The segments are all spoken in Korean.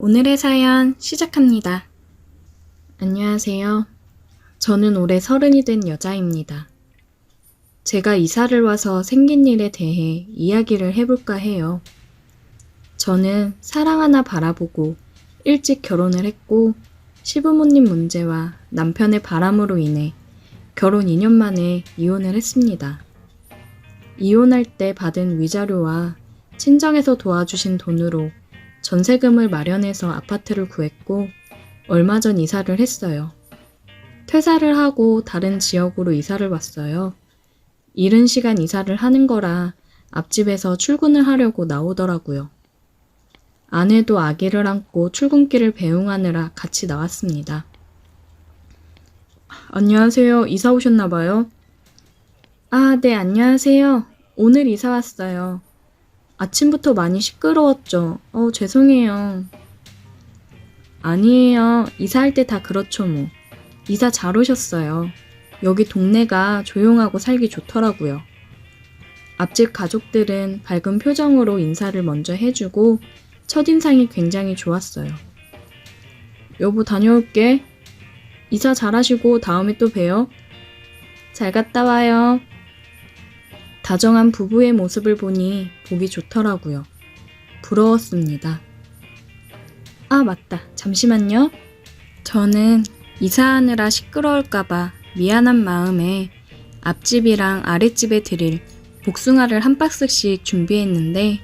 오늘의 사연 시작합니다. 안녕하세요. 저는 올해 30이 된 여자입니다. 제가 이사를 와서 생긴 일에 대해 이야기를 해볼까 해요. 저는 사랑 하나 바라보고 일찍 결혼을 했고 시부모님 문제와 남편의 바람으로 인해 결혼 2년 만에 이혼을 했습니다. 이혼할 때 받은 위자료와 친정에서 도와주신 돈으로 전세금을 마련해서 아파트를 구했고 얼마 전 이사를 했어요. 퇴사를 하고 다른 지역으로 이사를 왔어요. 이른 시간 이사를 하는 거라 앞집에서 출근을 하려고 나오더라고요. 아내도 아기를 안고 출근길을 배웅하느라 같이 나왔습니다. 안녕하세요. 이사 오셨나봐요. 네, 안녕하세요. 오늘 이사 왔어요. 아침부터 많이 시끄러웠죠? 죄송해요. 아니에요. 이사할 때 다 그렇죠 뭐. 이사 잘 오셨어요. 여기 동네가 조용하고 살기 좋더라고요. 앞집 가족들은 밝은 표정으로 인사를 먼저 해주고 첫인상이 굉장히 좋았어요. 여보 다녀올게. 이사 잘하시고 다음에 또 봬요. 잘 갔다 와요. 다정한 부부의 모습을 보니 보기 좋더라고요. 부러웠습니다. 맞다. 잠시만요. 저는 이사하느라 시끄러울까봐 미안한 마음에 앞집이랑 아랫집에 드릴 복숭아를 한 박스씩 준비했는데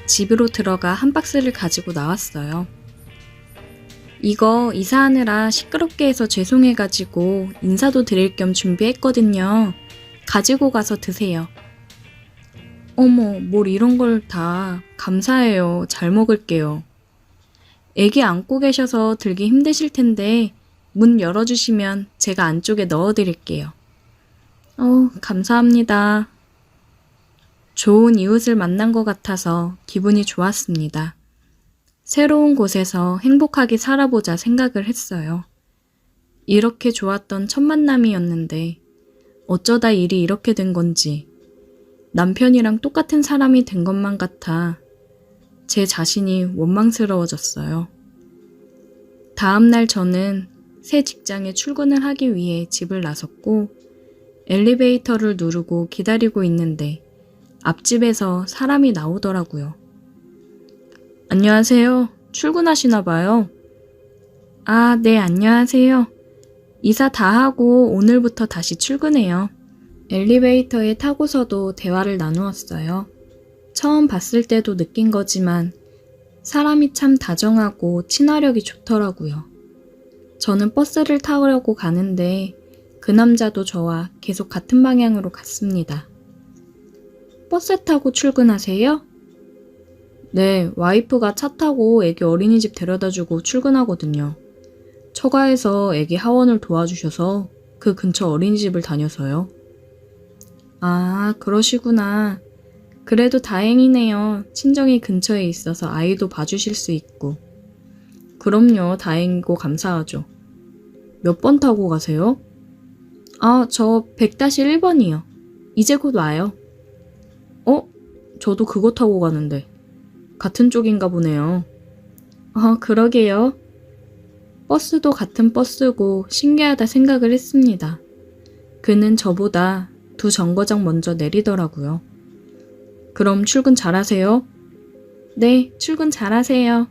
집으로 들어가 한 박스를 가지고 나왔어요. 이거 이사하느라 시끄럽게 해서 죄송해가지고 인사도 드릴 겸 준비했거든요. 가지고 가서 드세요. 어머, 뭘 이런 걸 다. 감사해요. 잘 먹을게요. 애기 안고 계셔서 들기 힘드실 텐데 문 열어주시면 제가 안쪽에 넣어드릴게요. 감사합니다. 좋은 이웃을 만난 것 같아서 기분이 좋았습니다. 새로운 곳에서 행복하게 살아보자 생각을 했어요. 이렇게 좋았던 첫 만남이었는데 어쩌다 일이 이렇게 된 건지 남편이랑 똑같은 사람이 된 것만 같아 제 자신이 원망스러워졌어요. 다음날 저는 새 직장에 출근을 하기 위해 집을 나섰고 엘리베이터를 누르고 기다리고 있는데 앞집에서 사람이 나오더라고요. 안녕하세요. 출근하시나 봐요. 네, 안녕하세요. 이사 다 하고 오늘부터 다시 출근해요. 엘리베이터에 타고서도 대화를 나누었어요. 처음 봤을 때도 느낀 거지만 사람이 참 다정하고 친화력이 좋더라고요. 저는 버스를 타려고 가는데 그 남자도 저와 계속 같은 방향으로 갔습니다. 버스 타고 출근하세요? 네, 와이프가 차 타고 애기 어린이집 데려다주고 출근하거든요. 처가에서 애기 하원을 도와주셔서 그 근처 어린이집을 다녀서요. 그러시구나. 그래도 다행이네요. 친정이 근처에 있어서 아이도 봐주실 수 있고. 그럼요. 다행이고 감사하죠. 몇 번 타고 가세요? 저 100-1번이요. 이제 곧 와요. 저도 그거 타고 가는데. 같은 쪽인가 보네요. 그러게요. 버스도 같은 버스고 신기하다 생각을 했습니다. 그는 저보다 2정거장 먼저 내리더라고요. 그럼 출근 잘하세요? 네, 출근 잘하세요.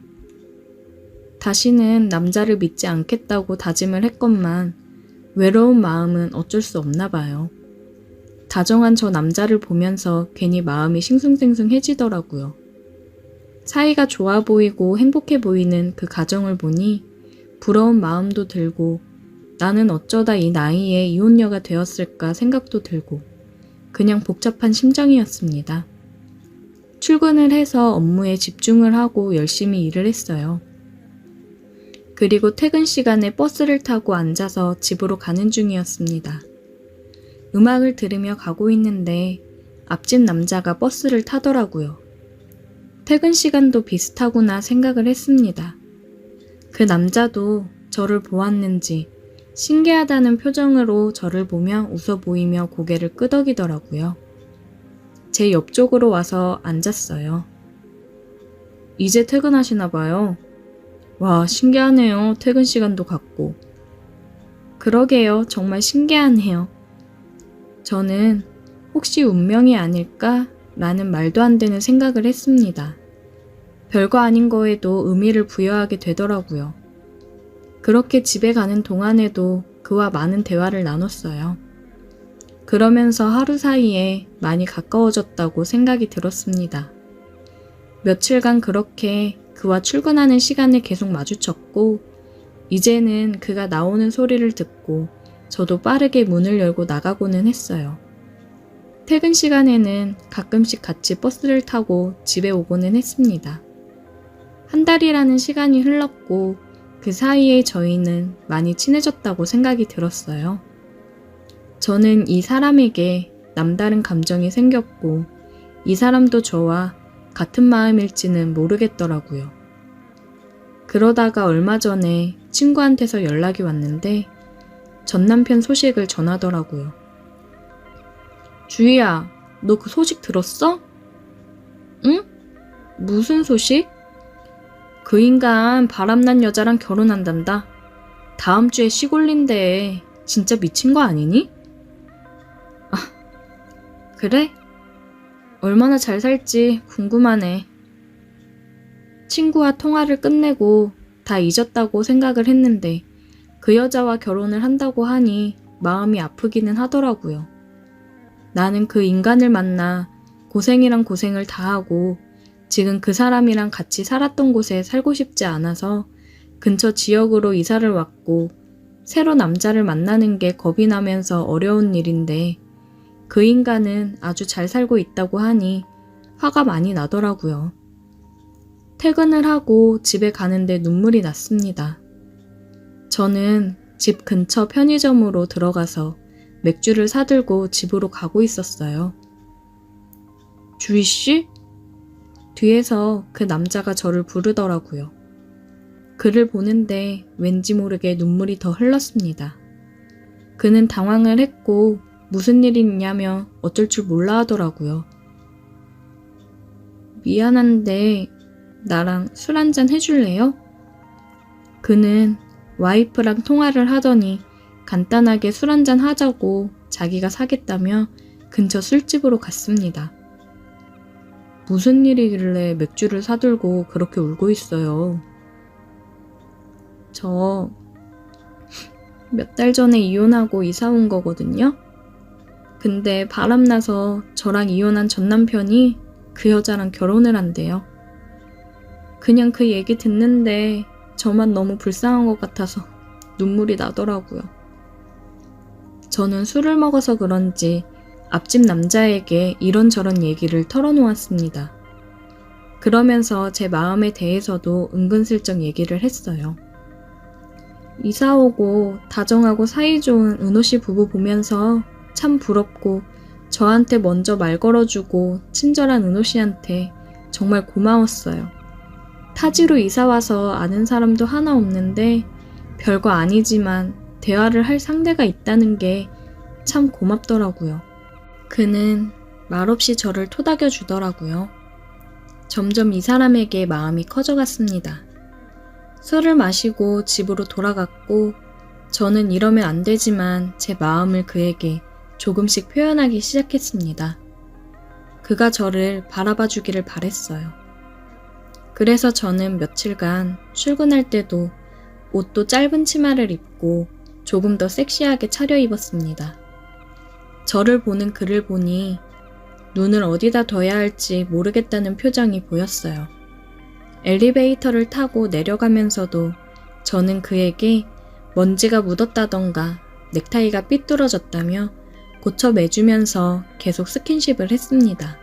다시는 남자를 믿지 않겠다고 다짐을 했건만 외로운 마음은 어쩔 수 없나 봐요. 다정한 저 남자를 보면서 괜히 마음이 싱숭생숭해지더라고요. 사이가 좋아 보이고 행복해 보이는 그 가정을 보니 부러운 마음도 들고 나는 어쩌다 이 나이에 이혼녀가 되었을까 생각도 들고 그냥 복잡한 심정이었습니다. 출근을 해서 업무에 집중을 하고 열심히 일을 했어요. 그리고 퇴근 시간에 버스를 타고 앉아서 집으로 가는 중이었습니다. 음악을 들으며 가고 있는데 앞집 남자가 버스를 타더라고요. 퇴근 시간도 비슷하구나 생각을 했습니다. 그 남자도 저를 보았는지 신기하다는 표정으로 저를 보며 웃어 보이며 고개를 끄덕이더라고요. 제 옆쪽으로 와서 앉았어요. 이제 퇴근하시나 봐요. 와, 신기하네요. 퇴근 시간도 같고. 그러게요. 정말 신기하네요. 저는 혹시 운명이 아닐까? 라는 말도 안 되는 생각을 했습니다. 별거 아닌 거에도 의미를 부여하게 되더라고요. 그렇게 집에 가는 동안에도 그와 많은 대화를 나눴어요. 그러면서 하루 사이에 많이 가까워졌다고 생각이 들었습니다. 며칠간 그렇게 그와 출근하는 시간을 계속 마주쳤고, 이제는 그가 나오는 소리를 듣고 저도 빠르게 문을 열고 나가고는 했어요. 퇴근 시간에는 가끔씩 같이 버스를 타고 집에 오고는 했습니다. 한 달이라는 시간이 흘렀고 그 사이에 저희는 많이 친해졌다고 생각이 들었어요. 저는 이 사람에게 남다른 감정이 생겼고 이 사람도 저와 같은 마음일지는 모르겠더라고요. 그러다가 얼마 전에 친구한테서 연락이 왔는데 전 남편 소식을 전하더라고요. 주희야, 너 그 소식 들었어? 응? 무슨 소식? 그 인간 바람난 여자랑 결혼한단다. 다음 주에 시골린데 진짜 미친 거 아니니? 아, 그래? 얼마나 잘 살지 궁금하네. 친구와 통화를 끝내고 다 잊었다고 생각을 했는데 그 여자와 결혼을 한다고 하니 마음이 아프기는 하더라고요. 나는 그 인간을 만나 고생이란 고생을 다하고 지금 그 사람이랑 같이 살았던 곳에 살고 싶지 않아서 근처 지역으로 이사를 왔고 새로 남자를 만나는 게 겁이 나면서 어려운 일인데 그 인간은 아주 잘 살고 있다고 하니 화가 많이 나더라고요. 퇴근을 하고 집에 가는데 눈물이 났습니다. 저는 집 근처 편의점으로 들어가서 맥주를 사들고 집으로 가고 있었어요. 주희씨? 뒤에서 그 남자가 저를 부르더라고요. 그를 보는데 왠지 모르게 눈물이 더 흘렀습니다. 그는 당황을 했고 무슨 일이 있냐며 어쩔 줄 몰라 하더라고요. 미안한데 나랑 술 한잔 해줄래요? 그는 와이프랑 통화를 하더니 간단하게 술 한잔 하자고 자기가 사겠다며 근처 술집으로 갔습니다. 무슨 일이길래 맥주를 사들고 그렇게 울고 있어요. 저 몇 달 전에 이혼하고 이사 온 거거든요. 근데 바람나서 저랑 이혼한 전 남편이 그 여자랑 결혼을 한대요. 그냥 그 얘기 듣는데 저만 너무 불쌍한 것 같아서 눈물이 나더라고요. 저는 술을 먹어서 그런지 앞집 남자에게 이런저런 얘기를 털어놓았습니다. 그러면서 제 마음에 대해서도 은근슬쩍 얘기를 했어요. 이사 오고 다정하고 사이좋은 은호씨 부부 보면서 참 부럽고 저한테 먼저 말 걸어주고 친절한 은호씨한테 정말 고마웠어요. 타지로 이사와서 아는 사람도 하나 없는데 별거 아니지만 대화를 할 상대가 있다는 게 참 고맙더라고요. 그는 말없이 저를 토닥여 주더라고요. 점점 이 사람에게 마음이 커져갔습니다. 술을 마시고 집으로 돌아갔고 저는 이러면 안 되지만 제 마음을 그에게 조금씩 표현하기 시작했습니다. 그가 저를 바라봐 주기를 바랬어요. 그래서 저는 며칠간 출근할 때도 옷도 짧은 치마를 입고 조금 더 섹시하게 차려입었습니다. 저를 보는 그를 보니 눈을 어디다 둬야 할지 모르겠다는 표정이 보였어요. 엘리베이터를 타고 내려가면서도 저는 그에게 먼지가 묻었다던가 넥타이가 삐뚤어졌다며 고쳐 매주면서 계속 스킨십을 했습니다.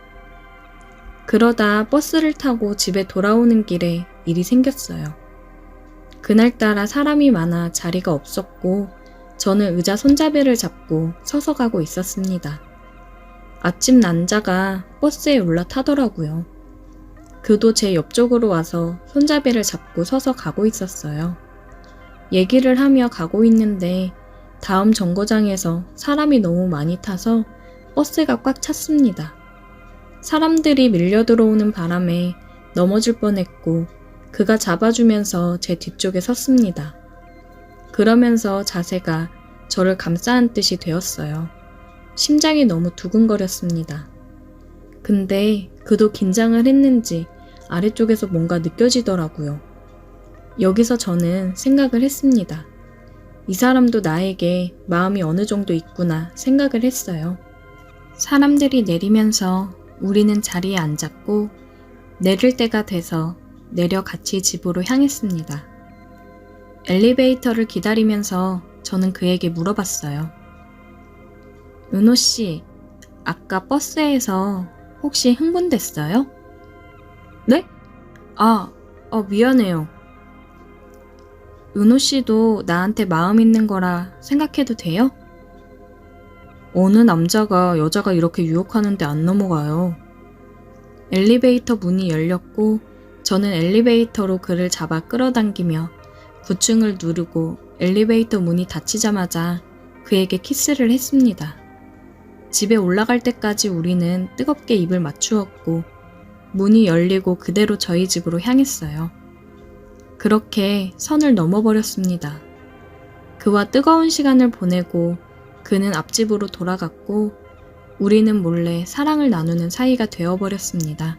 그러다 버스를 타고 집에 돌아오는 길에 일이 생겼어요. 그날따라 사람이 많아 자리가 없었고 저는 의자 손잡이를 잡고 서서 가고 있었습니다. 앞집 남자가 버스에 올라타더라고요. 그도 제 옆쪽으로 와서 손잡이를 잡고 서서 가고 있었어요. 얘기를 하며 가고 있는데 다음 정거장에서 사람이 너무 많이 타서 버스가 꽉 찼습니다. 사람들이 밀려 들어오는 바람에 넘어질 뻔했고 그가 잡아주면서 제 뒤쪽에 섰습니다. 그러면서 자세가 저를 감싸 안듯이 되었어요. 심장이 너무 두근거렸습니다. 근데 그도 긴장을 했는지 아래쪽에서 뭔가 느껴지더라고요. 여기서 저는 생각을 했습니다. 이 사람도 나에게 마음이 어느 정도 있구나 생각을 했어요. 사람들이 내리면서 우리는 자리에 앉았고 내릴 때가 돼서 내려 같이 집으로 향했습니다. 엘리베이터를 기다리면서 저는 그에게 물어봤어요. 은호 씨, 아까 버스에서 혹시 흥분됐어요? 네? 미안해요. 은호 씨도 나한테 마음 있는 거라 생각해도 돼요? 어느 남자가 여자가 이렇게 유혹하는데 안 넘어가요. 엘리베이터 문이 열렸고 저는 엘리베이터로 그를 잡아 끌어당기며 9층을 누르고 엘리베이터 문이 닫히자마자 그에게 키스를 했습니다. 집에 올라갈 때까지 우리는 뜨겁게 입을 맞추었고 문이 열리고 그대로 저희 집으로 향했어요. 그렇게 선을 넘어버렸습니다. 그와 뜨거운 시간을 보내고 그는 앞집으로 돌아갔고 우리는 몰래 사랑을 나누는 사이가 되어버렸습니다.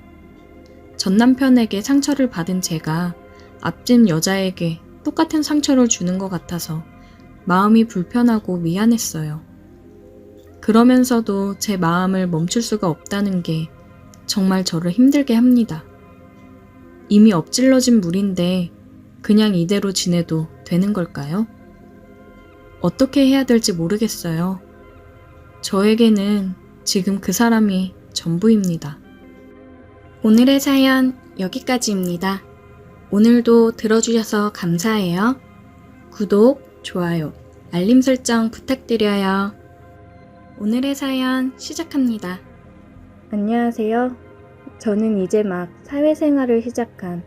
전 남편에게 상처를 받은 제가 앞집 여자에게 똑같은 상처를 주는 것 같아서 마음이 불편하고 미안했어요. 그러면서도 제 마음을 멈출 수가 없다는 게 정말 저를 힘들게 합니다. 이미 엎질러진 물인데 그냥 이대로 지내도 되는 걸까요? 어떻게 해야 될지 모르겠어요. 저에게는 지금 그 사람이 전부입니다. 오늘의 사연 여기까지입니다. 오늘도 들어주셔서 감사해요. 구독, 좋아요, 알림 설정 부탁드려요. 오늘의 사연 시작합니다. 안녕하세요. 저는 이제 막 사회생활을 시작한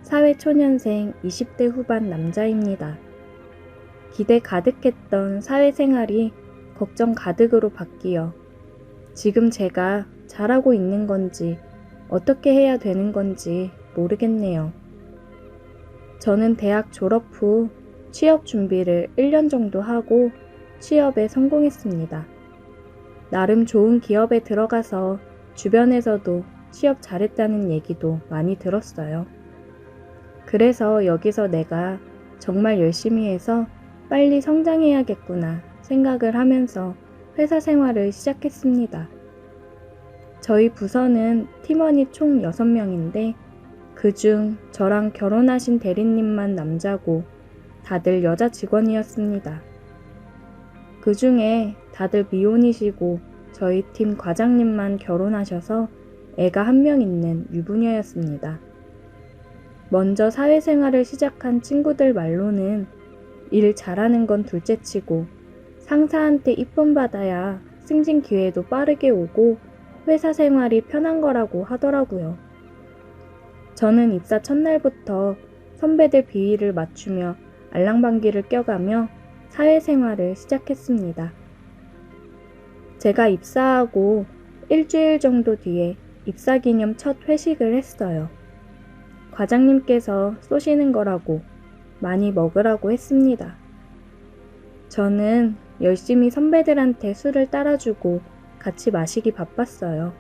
사회초년생 20대 후반 남자입니다. 기대 가득했던 사회생활이 걱정 가득으로 바뀌어 지금 제가 잘하고 있는 건지 어떻게 해야 되는 건지 모르겠네요. 저는 대학 졸업 후 취업 준비를 1년 정도 하고 취업에 성공했습니다. 나름 좋은 기업에 들어가서 주변에서도 취업 잘했다는 얘기도 많이 들었어요. 그래서 여기서 내가 정말 열심히 해서 빨리 성장해야겠구나 생각을 하면서 회사 생활을 시작했습니다. 저희 부서는 팀원이 총 6명인데 그중 저랑 결혼하신 대리님만 남자고 다들 여자 직원이었습니다. 그 중에 다들 미혼이시고 저희 팀 과장님만 결혼하셔서 애가 1명 있는 유부녀였습니다. 먼저 사회생활을 시작한 친구들 말로는 일 잘하는 건 둘째치고 상사한테 이쁨 받아야 승진 기회도 빠르게 오고 회사 생활이 편한 거라고 하더라고요. 저는 입사 첫날부터 선배들 비위를 맞추며 알랑방귀를 껴가며 사회생활을 시작했습니다. 제가 입사하고 일주일 정도 뒤에 입사기념 첫 회식을 했어요. 과장님께서 쏘시는 거라고 많이 먹으라고 했습니다. 저는 열심히 선배들한테 술을 따라주고 같이 마시기 바빴어요.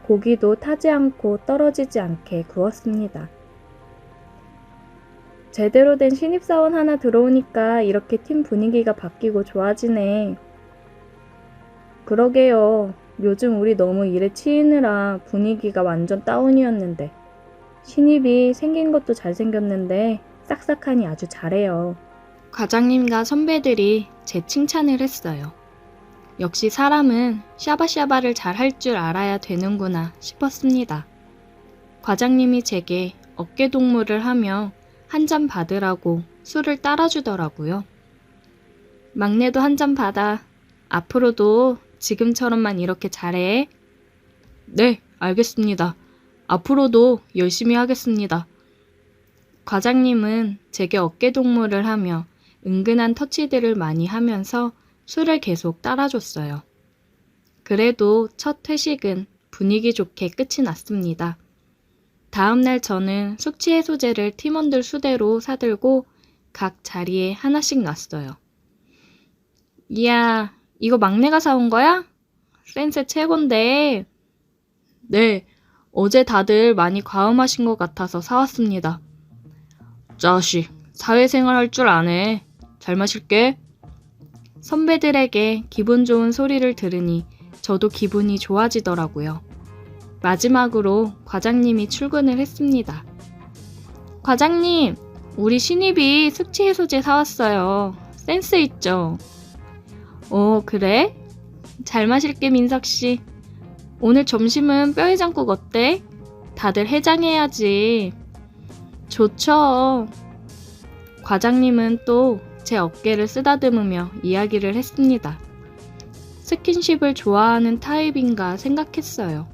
고기도 타지 않고 떨어지지 않게 구웠습니다. 제대로 된 신입사원 하나 들어오니까 이렇게 팀 분위기가 바뀌고 좋아지네. 그러게요. 요즘 우리 너무 일에 치이느라 분위기가 완전 다운이었는데 신입이 생긴 것도 잘생겼는데 싹싹하니 아주 잘해요. 과장님과 선배들이 제 칭찬을 했어요. 역시 사람은 샤바샤바를 잘 할 줄 알아야 되는구나 싶었습니다. 과장님이 제게 어깨동무를 하며 한 잔 받으라고 술을 따라주더라고요. 막내도 한 잔 받아. 앞으로도 지금처럼만 이렇게 잘해. 네, 알겠습니다. 앞으로도 열심히 하겠습니다. 과장님은 제게 어깨동무를 하며 은근한 터치들을 많이 하면서 술을 계속 따라줬어요. 그래도 첫 회식은 분위기 좋게 끝이 났습니다. 다음날 저는 숙취해소제를 팀원들 수대로 사들고 각 자리에 하나씩 놨어요. 이야, 이거 막내가 사온 거야? 센스 최곤데. 네, 어제 다들 많이 과음하신 것 같아서 사왔습니다. 자식, 사회생활 할 줄 아네. 잘 마실게. 선배들에게 기분 좋은 소리를 들으니 저도 기분이 좋아지더라고요. 마지막으로 과장님이 출근을 했습니다. 과장님, 우리 신입이 숙취해소제 사왔어요. 센스 있죠? 그래? 잘 마실게, 민석씨. 오늘 점심은 뼈해장국 어때? 다들 해장해야지. 좋죠. 과장님은 또 제 어깨를 쓰다듬으며 이야기를 했습니다. 스킨십을 좋아하는 타입인가 생각했어요.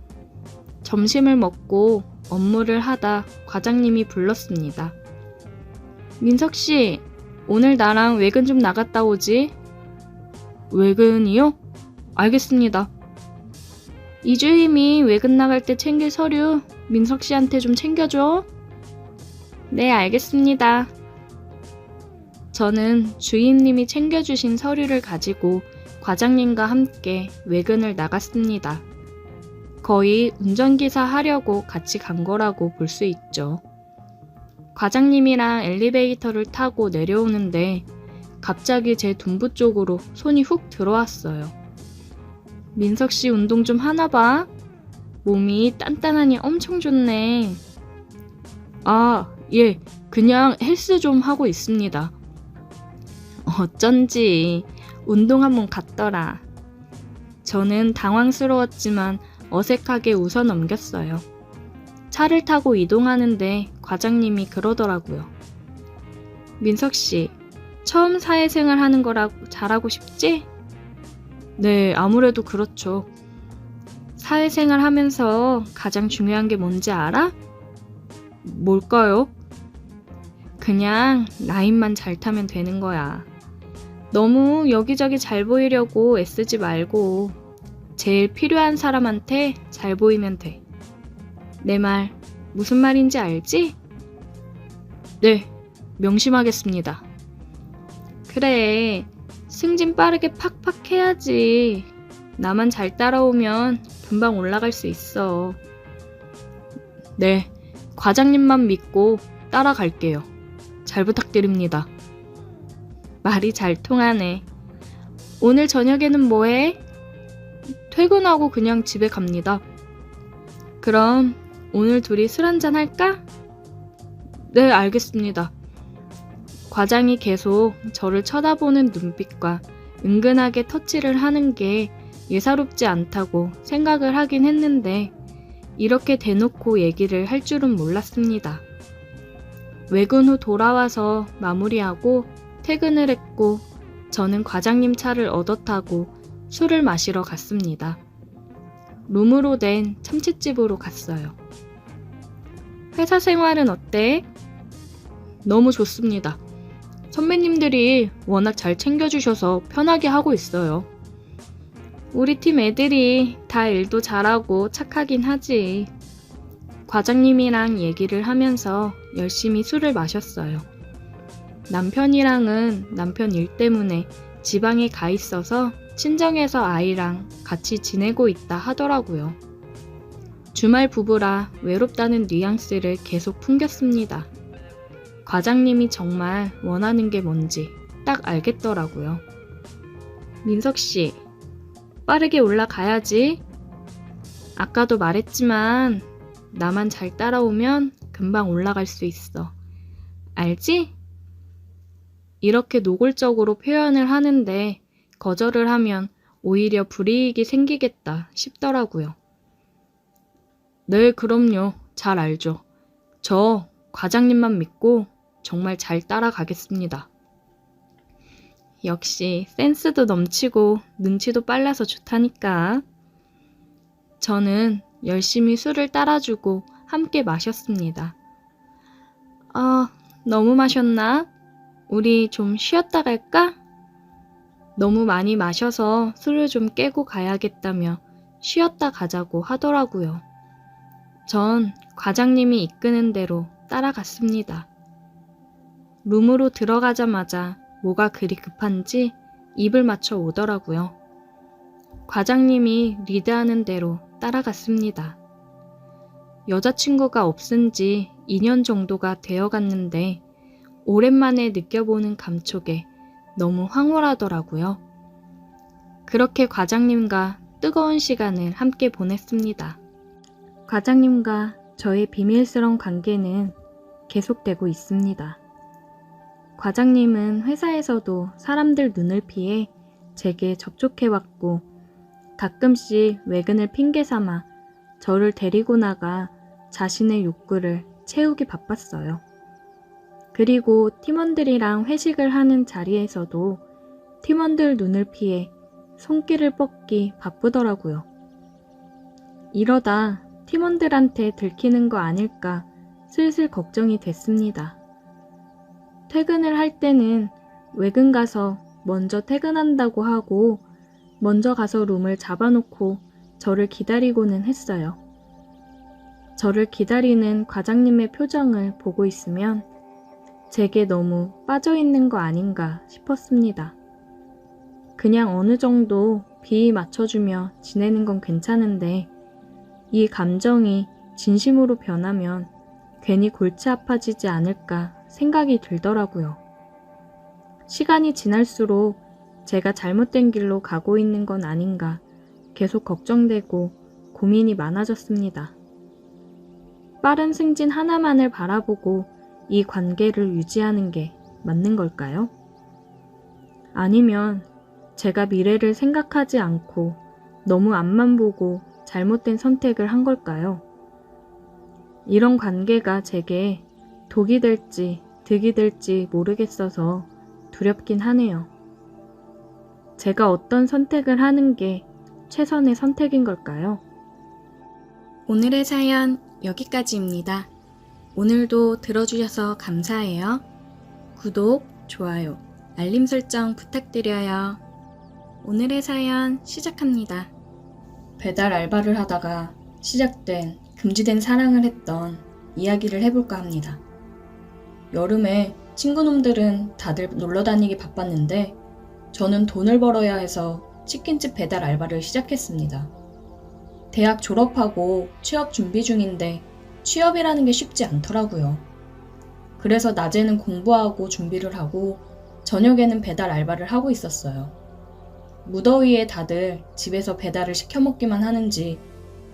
점심을 먹고 업무를 하다 과장님이 불렀습니다. 민석씨, 오늘 나랑 외근 좀 나갔다 오지? 외근이요? 알겠습니다. 이주임이 외근 나갈 때 챙길 서류 민석씨한테 좀 챙겨줘. 네, 알겠습니다. 저는 주임님이 챙겨주신 서류를 가지고 과장님과 함께 외근을 나갔습니다. 거의 운전기사 하려고 같이 간 거라고 볼 수 있죠. 과장님이랑 엘리베이터를 타고 내려오는데 갑자기 제 둔부 쪽으로 손이 훅 들어왔어요. 민석씨 운동 좀 하나 봐. 몸이 단단하니 엄청 좋네. 아, 예, 그냥 헬스 좀 하고 있습니다. 어쩐지 운동 한번 갔더라. 저는 당황스러웠지만 어색하게 웃어 넘겼어요. 차를 타고 이동하는데 과장님이 그러더라고요. 민석씨, 처음 사회생활 하는 거라고 잘하고 싶지? 네, 아무래도 그렇죠. 사회생활 하면서 가장 중요한 게 뭔지 알아? 뭘까요? 그냥 라인만 잘 타면 되는 거야. 너무 여기저기 잘 보이려고 애쓰지 말고 제일 필요한 사람한테 잘 보이면 돼. 내 말 무슨 말인지 알지? 네, 명심하겠습니다. 그래, 승진 빠르게 팍팍 해야지. 나만 잘 따라오면 금방 올라갈 수 있어. 네, 과장님만 믿고 따라갈게요. 잘 부탁드립니다. 말이 잘 통하네. 오늘 저녁에는 뭐해? 퇴근하고 그냥 집에 갑니다. 그럼 오늘 둘이 술 한잔 할까? 네, 알겠습니다. 과장이 계속 저를 쳐다보는 눈빛과 은근하게 터치를 하는 게 예사롭지 않다고 생각을 하긴 했는데 이렇게 대놓고 얘기를 할 줄은 몰랐습니다. 외근 후 돌아와서 마무리하고 퇴근을 했고 저는 과장님 차를 얻어 타고 술을 마시러 갔습니다. 룸으로 된 참치집으로 갔어요. 회사 생활은 어때? 너무 좋습니다. 선배님들이 워낙 잘 챙겨주셔서 편하게 하고 있어요. 우리 팀 애들이 다 일도 잘하고 착하긴 하지. 과장님이랑 얘기를 하면서 열심히 술을 마셨어요. 남편이랑은 남편 일 때문에 지방에 가 있어서 친정에서 아이랑 같이 지내고 있다 하더라고요. 주말 부부라 외롭다는 뉘앙스를 계속 풍겼습니다. 과장님이 정말 원하는 게 뭔지 딱 알겠더라고요. 민석씨, 빠르게 올라가야지. 아까도 말했지만 나만 잘 따라오면 금방 올라갈 수 있어. 알지? 이렇게 노골적으로 표현을 하는데 거절을 하면 오히려 불이익이 생기겠다 싶더라고요. 네, 그럼요. 잘 알죠. 저 과장님만 믿고 정말 잘 따라가겠습니다. 역시 센스도 넘치고 눈치도 빨라서 좋다니까. 저는 열심히 술을 따라주고 함께 마셨습니다. 아, 너무 마셨나? 우리 좀 쉬었다 갈까? 너무 많이 마셔서 술을 좀 깨고 가야겠다며 쉬었다 가자고 하더라고요. 전 과장님이 이끄는 대로 따라갔습니다. 룸으로 들어가자마자 뭐가 그리 급한지 입을 맞춰 오더라고요. 과장님이 리드하는 대로 따라갔습니다. 여자친구가 없은 지 2년 정도가 되어 갔는데 오랜만에 느껴보는 감촉에 너무 황홀하더라고요. 그렇게 과장님과 뜨거운 시간을 함께 보냈습니다. 과장님과 저의 비밀스러운 관계는 계속되고 있습니다. 과장님은 회사에서도 사람들 눈을 피해 제게 접촉해왔고 가끔씩 외근을 핑계 삼아 저를 데리고 나가 자신의 욕구를 채우기 바빴어요. 그리고 팀원들이랑 회식을 하는 자리에서도 팀원들 눈을 피해 손길을 뻗기 바쁘더라고요. 이러다 팀원들한테 들키는 거 아닐까 슬슬 걱정이 됐습니다. 퇴근을 할 때는 외근 가서 먼저 퇴근한다고 하고 먼저 가서 룸을 잡아놓고 저를 기다리고는 했어요. 저를 기다리는 과장님의 표정을 보고 있으면 제게 너무 빠져있는 거 아닌가 싶었습니다. 그냥 어느 정도 비위 맞춰주며 지내는 건 괜찮은데 이 감정이 진심으로 변하면 괜히 골치 아파지지 않을까 생각이 들더라고요. 시간이 지날수록 제가 잘못된 길로 가고 있는 건 아닌가 계속 걱정되고 고민이 많아졌습니다. 빠른 승진 하나만을 바라보고 이 관계를 유지하는 게 맞는 걸까요? 아니면 제가 미래를 생각하지 않고 너무 앞만 보고 잘못된 선택을 한 걸까요? 이런 관계가 제게 독이 될지 득이 될지 모르겠어서 두렵긴 하네요. 제가 어떤 선택을 하는 게 최선의 선택인 걸까요? 오늘의 사연 여기까지입니다. 오늘도 들어주셔서 감사해요. 구독, 좋아요, 알림 설정 부탁드려요. 오늘의 사연 시작합니다. 배달 알바를 하다가 시작된 금지된 사랑을 했던 이야기를 해볼까 합니다. 여름에 친구놈들은 다들 놀러 다니기 바빴는데 저는 돈을 벌어야 해서 치킨집 배달 알바를 시작했습니다. 대학 졸업하고 취업 준비 중인데 취업이라는 게 쉽지 않더라고요. 그래서 낮에는 공부하고 준비를 하고 저녁에는 배달 알바를 하고 있었어요. 무더위에 다들 집에서 배달을 시켜 먹기만 하는지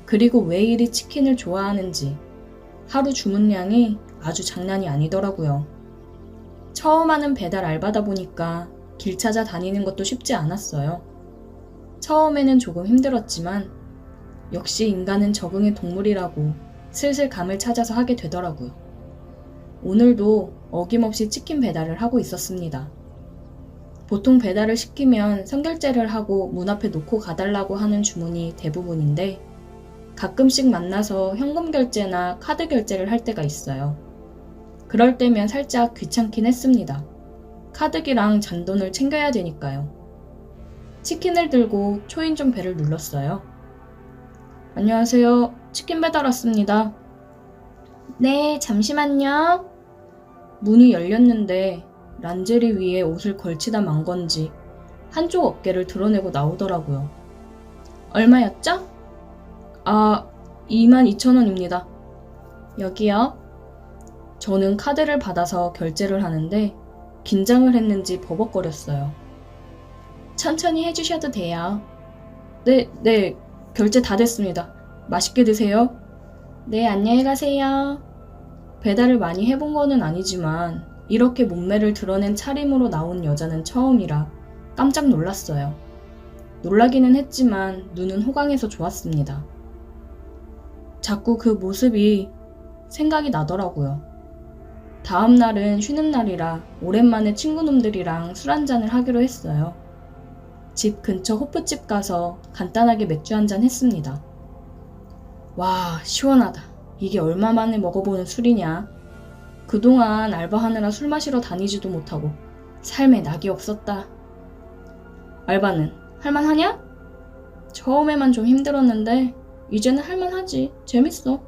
그리고 왜 이리 치킨을 좋아하는지 하루 주문량이 아주 장난이 아니더라고요. 처음 하는 배달 알바다 보니까 길 찾아 다니는 것도 쉽지 않았어요. 처음에는 조금 힘들었지만 역시 인간은 적응의 동물이라고 슬슬 감을 찾아서 하게 되더라고요. 오늘도 어김없이 치킨 배달을 하고 있었습니다. 보통 배달을 시키면 선결제를 하고 문 앞에 놓고 가달라고 하는 주문이 대부분인데 가끔씩 만나서 현금 결제나 카드 결제를 할 때가 있어요. 그럴 때면 살짝 귀찮긴 했습니다. 카드기랑 잔돈을 챙겨야 되니까요. 치킨을 들고 초인종 벨을 눌렀어요. 안녕하세요. 치킨 배달 왔습니다. 네, 잠시만요. 문이 열렸는데 란제리 위에 옷을 걸치다 만 건지 한쪽 어깨를 드러내고 나오더라고요. 얼마였죠? 22,000원입니다. 여기요. 저는 카드를 받아서 결제를 하는데 긴장을 했는지 버벅거렸어요. 천천히 해주셔도 돼요. 네, 결제 다 됐습니다. 맛있게 드세요. 네, 안녕히 가세요. 배달을 많이 해본 거는 아니지만 이렇게 몸매를 드러낸 차림으로 나온 여자는 처음이라 깜짝 놀랐어요. 놀라기는 했지만 눈은 호강해서 좋았습니다. 자꾸 그 모습이 생각이 나더라고요. 다음 날은 쉬는 날이라 오랜만에 친구놈들이랑 술 한잔을 하기로 했어요. 집 근처 호프집 가서 간단하게 맥주 한잔 했습니다. 와, 시원하다. 이게 얼마 만에 먹어보는 술이냐. 그동안 알바하느라 술 마시러 다니지도 못하고 삶에 낙이 없었다. 알바는 할만하냐? 처음에만 좀 힘들었는데 이제는 할만하지. 재밌어.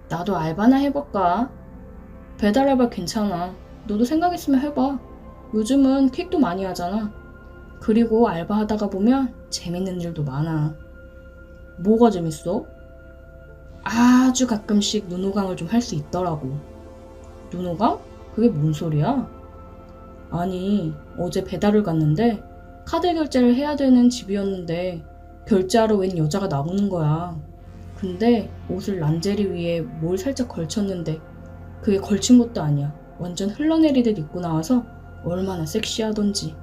나도 알바나 해볼까? 배달 알바 괜찮아. 너도 생각 있으면 해봐. 요즘은 퀵도 많이 하잖아. 그리고 알바하다가 보면 재밌는 일도 많아. 뭐가 재밌어? 아주 가끔씩 눈호강을 좀 할 수 있더라고. 눈호강? 그게 뭔 소리야? 아니, 어제 배달을 갔는데 카드 결제를 해야 되는 집이었는데 결제하러 웬 여자가 나오는 거야. 근데 옷을 란제리 위에 뭘 살짝 걸쳤는데 그게 걸친 것도 아니야. 완전 흘러내리듯 입고 나와서 얼마나 섹시하던지.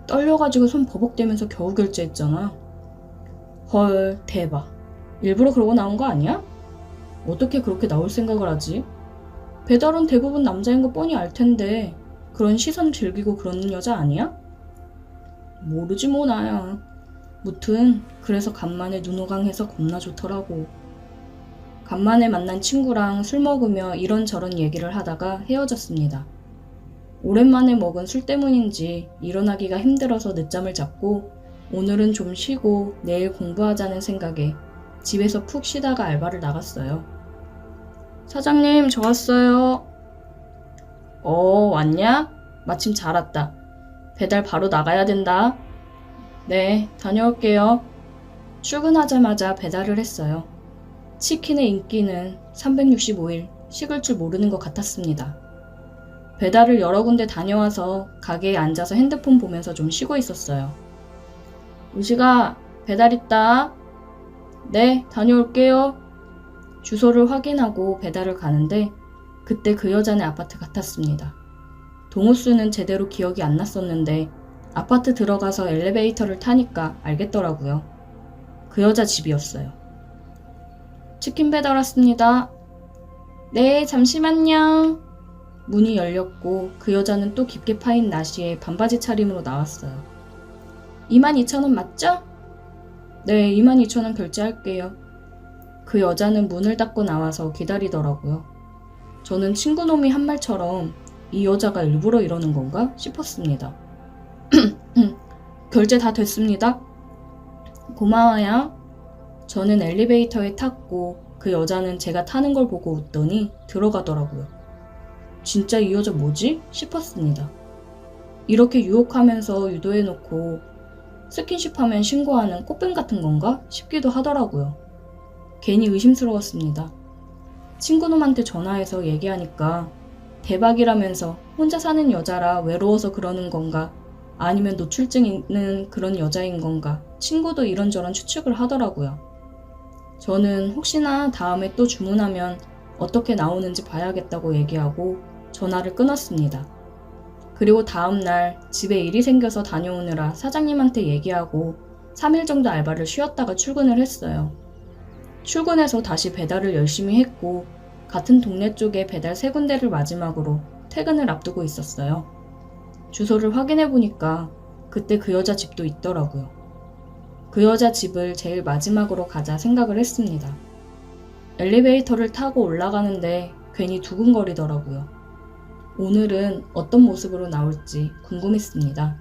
떨려가지고 손 버벅대면서 겨우 결제했잖아. 헐, 대박. 일부러 그러고 나온 거 아니야? 어떻게 그렇게 나올 생각을 하지? 배달은 대부분 남자인 거 뻔히 알 텐데 그런 시선 즐기고 그러는 여자 아니야? 모르지 뭐 나야. 무튼 그래서 간만에 눈호강해서 겁나 좋더라고. 간만에 만난 친구랑 술 먹으며 이런저런 얘기를 하다가 헤어졌습니다. 오랜만에 먹은 술 때문인지 일어나기가 힘들어서 늦잠을 잤고 오늘은 좀 쉬고 내일 공부하자는 생각에 집에서 푹 쉬다가 알바를 나갔어요. 사장님, 저 왔어요. 왔냐? 마침 잘 왔다. 배달 바로 나가야 된다. 네, 다녀올게요. 출근하자마자 배달을 했어요. 치킨의 인기는 365일 식을 줄 모르는 것 같았습니다. 배달을 여러 군데 다녀와서 가게에 앉아서 핸드폰 보면서 좀 쉬고 있었어요. 우식아, 배달 있다. 네, 다녀올게요. 주소를 확인하고 배달을 가는데 그때 그 여자네 아파트 같았습니다. 동호수는 제대로 기억이 안 났었는데 아파트 들어가서 엘리베이터를 타니까 알겠더라고요. 그 여자 집이었어요. 치킨 배달 왔습니다. 네, 잠시만요. 문이 열렸고 그 여자는 또 깊게 파인 나시에 반바지 차림으로 나왔어요. 22,000원 맞죠? 네, 22,000원 결제할게요. 그 여자는 문을 닫고 나와서 기다리더라고요. 저는 친구놈이 한 말처럼 이 여자가 일부러 이러는 건가 싶었습니다. 결제 다 됐습니다. 고마워요. 저는 엘리베이터에 탔고 그 여자는 제가 타는 걸 보고 웃더니 들어가더라고요. 진짜 이 여자 뭐지? 싶었습니다. 이렇게 유혹하면서 유도해놓고 스킨십하면 신고하는 꽃뱀 같은 건가? 싶기도 하더라고요. 괜히 의심스러웠습니다. 친구놈한테 전화해서 얘기하니까 대박이라면서 혼자 사는 여자라 외로워서 그러는 건가? 아니면 노출증 있는 그런 여자인 건가? 친구도 이런저런 추측을 하더라고요. 저는 혹시나 다음에 또 주문하면 어떻게 나오는지 봐야겠다고 얘기하고 전화를 끊었습니다. 그리고 다음날 집에 일이 생겨서 다녀오느라 사장님한테 얘기하고 3일 정도 알바를 쉬었다가 출근을 했어요. 출근해서 다시 배달을 열심히 했고 같은 동네 쪽에 배달 3군데를 마지막으로 퇴근을 앞두고 있었어요. 주소를 확인해 보니까 그때 그 여자 집도 있더라고요. 그 여자 집을 제일 마지막으로 가자 생각을 했습니다. 엘리베이터를 타고 올라가는데 괜히 두근거리더라고요. 오늘은 어떤 모습으로 나올지 궁금했습니다.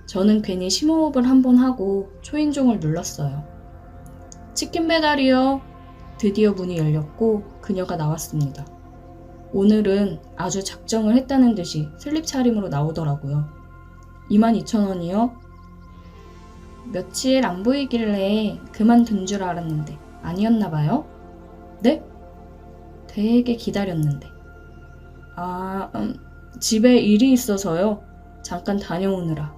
저는 괜히 심호흡을 한번 하고 초인종을 눌렀어요. 치킨 배달이요. 드디어 문이 열렸고 그녀가 나왔습니다. 오늘은 아주 작정을 했다는 듯이 슬립 차림으로 나오더라고요. 22,000원이요? 며칠 안 보이길래 그만둔 줄 알았는데 아니었나 봐요? 네? 되게 기다렸는데. 집에 일이 있어서요. 잠깐 다녀오느라.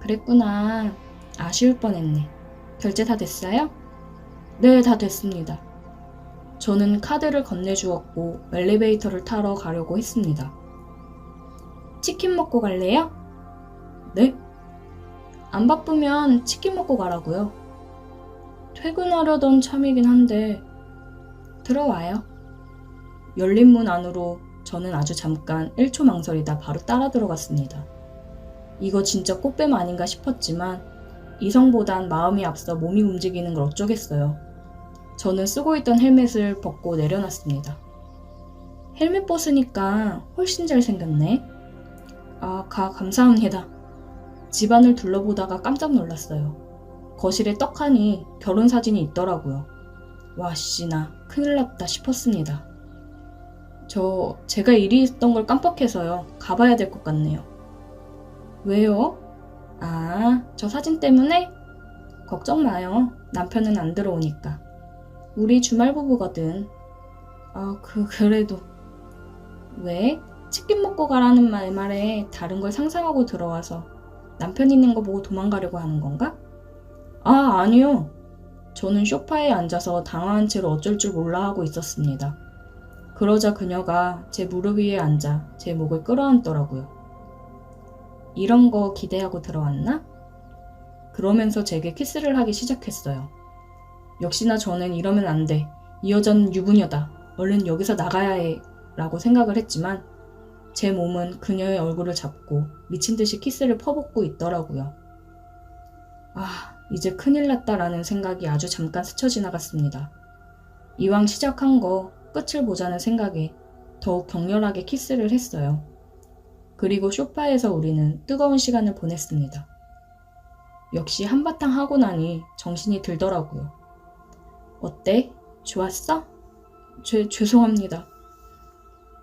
그랬구나. 아쉬울 뻔했네. 결제 다 됐어요? 네, 다 됐습니다. 저는 카드를 건네주었고 엘리베이터를 타러 가려고 했습니다. 치킨 먹고 갈래요? 네? 안 바쁘면 치킨 먹고 가라고요. 퇴근하려던 참이긴 한데 들어와요. 열린 문 안으로 저는 아주 잠깐 1초 망설이다 바로 따라 들어갔습니다. 이거 진짜 꽃뱀 아닌가 싶었지만 이성보단 마음이 앞서 몸이 움직이는 걸 어쩌겠어요. 저는 쓰고 있던 헬멧을 벗고 내려놨습니다. 헬멧 벗으니까 훨씬 잘생겼네. 감사합니다. 집안을 둘러보다가 깜짝 놀랐어요. 거실에 떡하니 결혼사진이 있더라고요. 와 씨, 나 큰일 났다 싶었습니다. 제가 일이 있던 걸 깜빡해서요. 가봐야 될 것 같네요. 왜요? 아, 저 사진 때문에? 걱정 마요. 남편은 안 들어오니까. 우리 주말 부부거든. 아, 그래도. 왜? 치킨 먹고 가라는 말에 다른 걸 상상하고 들어와서 남편 있는 거 보고 도망가려고 하는 건가? 아, 아니요. 저는 소파에 앉아서 당황한 채로 어쩔 줄 몰라 하고 있었습니다. 그러자 그녀가 제 무릎 위에 앉아 제 목을 끌어안더라고요. 이런 거 기대하고 들어왔나? 그러면서 제게 키스를 하기 시작했어요. 역시나 저는 이러면 안 돼. 이 여자는 유부녀다. 얼른 여기서 나가야 해. 라고 생각을 했지만 제 몸은 그녀의 얼굴을 잡고 미친 듯이 키스를 퍼붓고 있더라고요. 아, 이제 큰일 났다라는 생각이 아주 잠깐 스쳐 지나갔습니다. 이왕 시작한 거 끝을 보자는 생각에 더욱 격렬하게 키스를 했어요. 그리고 소파에서 우리는 뜨거운 시간을 보냈습니다. 역시 한바탕 하고 나니 정신이 들더라고요. 어때? 좋았어? 죄송합니다.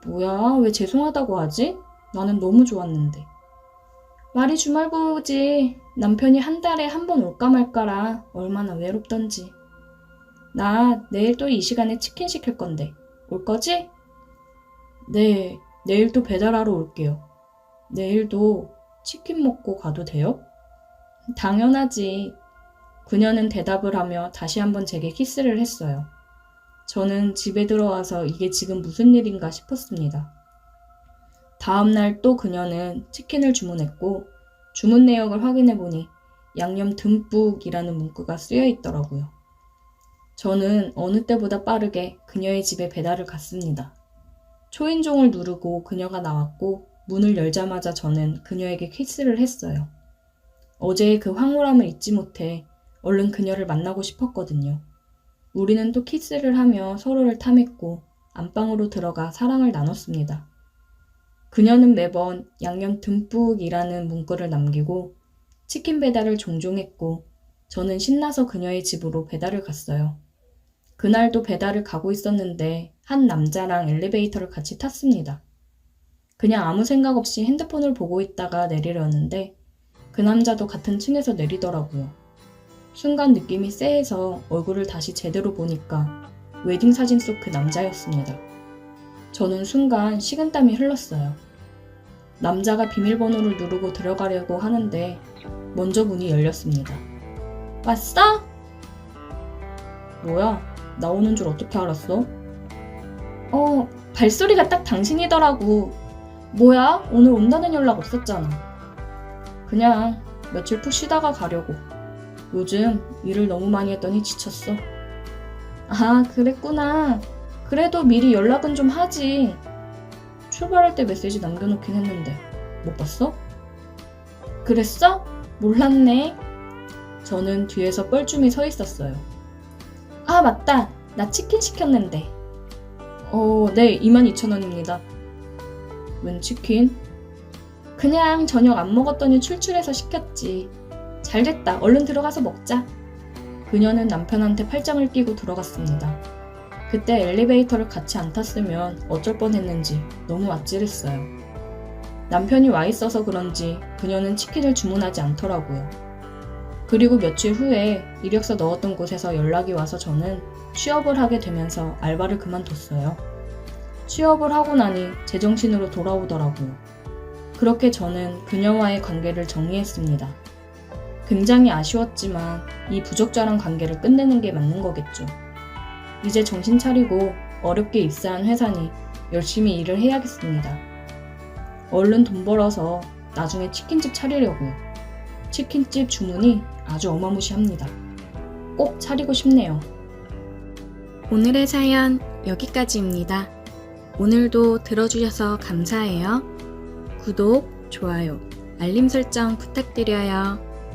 뭐야, 왜 죄송하다고 하지? 나는 너무 좋았는데. 말이 주말부부지. 남편이 한 달에 한 번 올까 말까라 얼마나 외롭던지. 나 내일 또 이 시간에 치킨 시킬 건데 올 거지? 네, 내일 또 배달하러 올게요. 내일도 치킨 먹고 가도 돼요? 당연하지. 그녀는 대답을 하며 다시 한번 제게 키스를 했어요. 저는 집에 들어와서 이게 지금 무슨 일인가 싶었습니다. 다음날 또 그녀는 치킨을 주문했고 주문 내역을 확인해보니 양념 듬뿍이라는 문구가 쓰여 있더라고요. 저는 어느 때보다 빠르게 그녀의 집에 배달을 갔습니다. 초인종을 누르고 그녀가 나왔고 문을 열자마자 저는 그녀에게 키스를 했어요. 어제의 그 황홀함을 잊지 못해 얼른 그녀를 만나고 싶었거든요. 우리는 또 키스를 하며 서로를 탐했고 안방으로 들어가 사랑을 나눴습니다. 그녀는 매번 양념 듬뿍이라는 문구를 남기고 치킨 배달을 종종 했고 저는 신나서 그녀의 집으로 배달을 갔어요. 그날도 배달을 가고 있었는데 한 남자랑 엘리베이터를 같이 탔습니다. 그냥 아무 생각 없이 핸드폰을 보고 있다가 내리려는데 그 남자도 같은 층에서 내리더라고요. 순간 느낌이 쎄해서 얼굴을 다시 제대로 보니까 웨딩 사진 속 그 남자였습니다. 저는 순간 식은땀이 흘렀어요. 남자가 비밀번호를 누르고 들어가려고 하는데 먼저 문이 열렸습니다. 왔어? 뭐야? 나오는 줄 어떻게 알았어? 발소리가 딱 당신이더라고. 뭐야? 오늘 온다는 연락 없었잖아. 그냥 며칠 푹 쉬다가 가려고. 요즘 일을 너무 많이 했더니 지쳤어. 아, 그랬구나. 그래도 미리 연락은 좀 하지. 출발할 때 메시지 남겨놓긴 했는데 못 봤어? 그랬어? 몰랐네. 저는 뒤에서 뻘쭘히 서 있었어요. 아, 맞다. 나 치킨 시켰는데. 네, 22,000원입니다. 웬 치킨? 그냥 저녁 안 먹었더니 출출해서 시켰지. 잘됐다. 얼른 들어가서 먹자. 그녀는 남편한테 팔짱을 끼고 들어갔습니다. 그때 엘리베이터를 같이 안 탔으면 어쩔 뻔했는지 너무 아찔했어요. 남편이 와 있어서 그런지 그녀는 치킨을 주문하지 않더라고요. 그리고 며칠 후에 이력서 넣었던 곳에서 연락이 와서 저는 취업을 하게 되면서 알바를 그만뒀어요. 취업을 하고 나니 제정신으로 돌아오더라고요. 그렇게 저는 그녀와의 관계를 정리했습니다. 굉장히 아쉬웠지만 이 부적절한 관계를 끝내는 게 맞는 거겠죠. 이제 정신 차리고 어렵게 입사한 회사니 열심히 일을 해야겠습니다. 얼른 돈 벌어서 나중에 치킨집 차리려고요. 치킨집 주문이 아주 어마무시합니다. 꼭 차리고 싶네요. 오늘의 사연 여기까지입니다. 오늘도 들어주셔서 감사해요. 구독, 좋아요, 알림 설정 부탁드려요.